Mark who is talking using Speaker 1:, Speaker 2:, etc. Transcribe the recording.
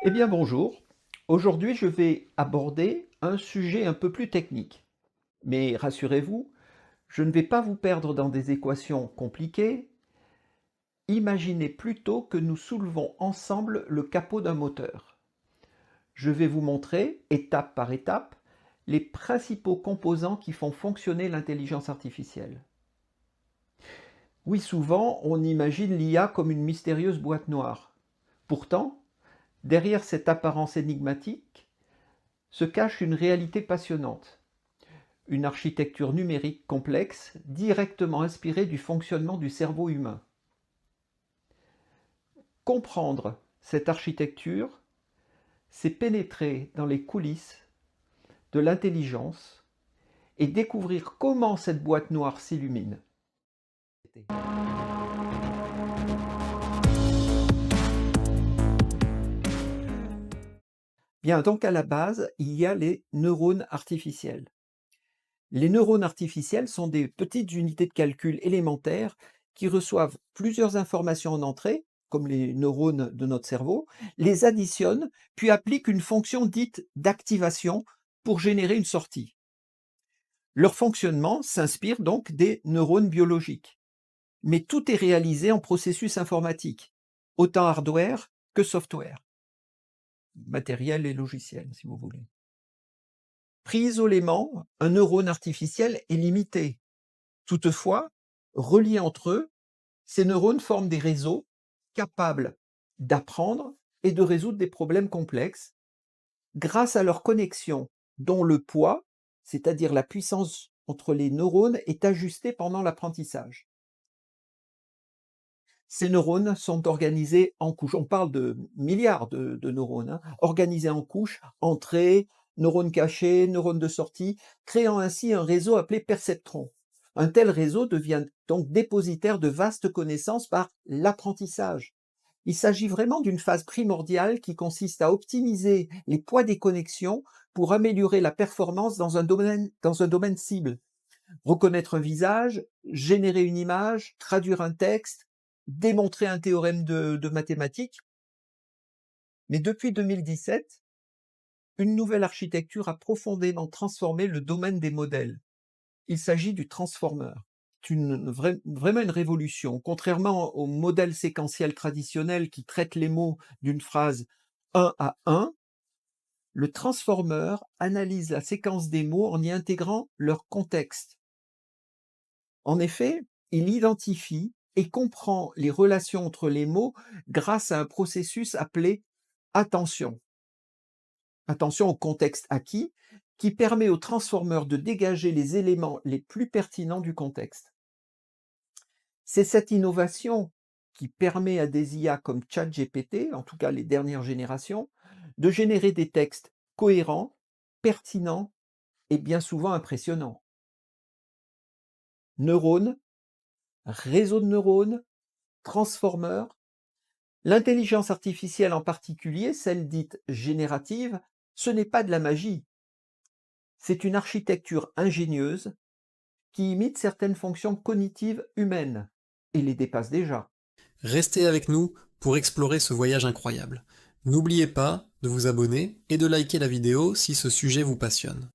Speaker 1: Eh bien bonjour, aujourd'hui je vais aborder un sujet un peu plus technique. Mais rassurez-vous, je ne vais pas vous perdre dans des équations compliquées. Imaginez plutôt que nous soulevons ensemble le capot d'un moteur. Je vais vous montrer, étape par étape, les principaux composants qui font fonctionner l'intelligence artificielle. Oui, souvent on imagine l'IA comme une mystérieuse boîte noire. Pourtant, derrière cette apparence énigmatique, se cache une réalité passionnante, une architecture numérique complexe directement inspirée du fonctionnement du cerveau humain. Comprendre cette architecture, c'est pénétrer dans les coulisses de l'intelligence et découvrir comment cette boîte noire s'illumine. Bien, donc à la base, il y a les neurones artificiels. Les neurones artificiels sont des petites unités de calcul élémentaires qui reçoivent plusieurs informations en entrée, comme les neurones de notre cerveau, les additionnent, puis appliquent une fonction dite d'activation pour générer une sortie. Leur fonctionnement s'inspire donc des neurones biologiques. Mais tout est réalisé en processus informatique, autant hardware que software, matériel et logiciel si vous voulez. Pris isolément, un neurone artificiel est limité. Toutefois, reliés entre eux, ces neurones forment des réseaux capables d'apprendre et de résoudre des problèmes complexes grâce à leur connexion, dont le poids, c'est-à-dire la puissance entre les neurones, est ajusté pendant l'apprentissage. Ces neurones sont organisés en couches. On parle de milliards de neurones, hein, organisés en couches, entrée, neurones cachés, neurones de sortie, créant ainsi un réseau appelé perceptron. Un tel réseau devient donc dépositaire de vastes connaissances par l'apprentissage. Il s'agit vraiment d'une phase primordiale qui consiste à optimiser les poids des connexions pour améliorer la performance dans un domaine cible. Reconnaître un visage, générer une image, traduire un texte, démontrer un théorème de mathématiques. Mais depuis 2017, une nouvelle architecture a profondément transformé le domaine des modèles. Il s'agit du transformer. C'est vraiment une révolution. Contrairement au modèle séquentiel traditionnel qui traite les mots d'une phrase un à un, le transformer analyse la séquence des mots en y intégrant leur contexte. En effet, il identifie et comprend les relations entre les mots grâce à un processus appelé attention. Attention au contexte acquis, qui permet au transformer de dégager les éléments les plus pertinents du contexte. C'est cette innovation qui permet à des IA comme ChatGPT, en tout cas les dernières générations, de générer des textes cohérents, pertinents et bien souvent impressionnants. Neurones, réseaux de neurones, transformers. L'intelligence artificielle en particulier, celle dite générative, ce n'est pas de la magie. C'est une architecture ingénieuse qui imite certaines fonctions cognitives humaines et les dépasse déjà.
Speaker 2: Restez avec nous pour explorer ce voyage incroyable. N'oubliez pas de vous abonner et de liker la vidéo si ce sujet vous passionne.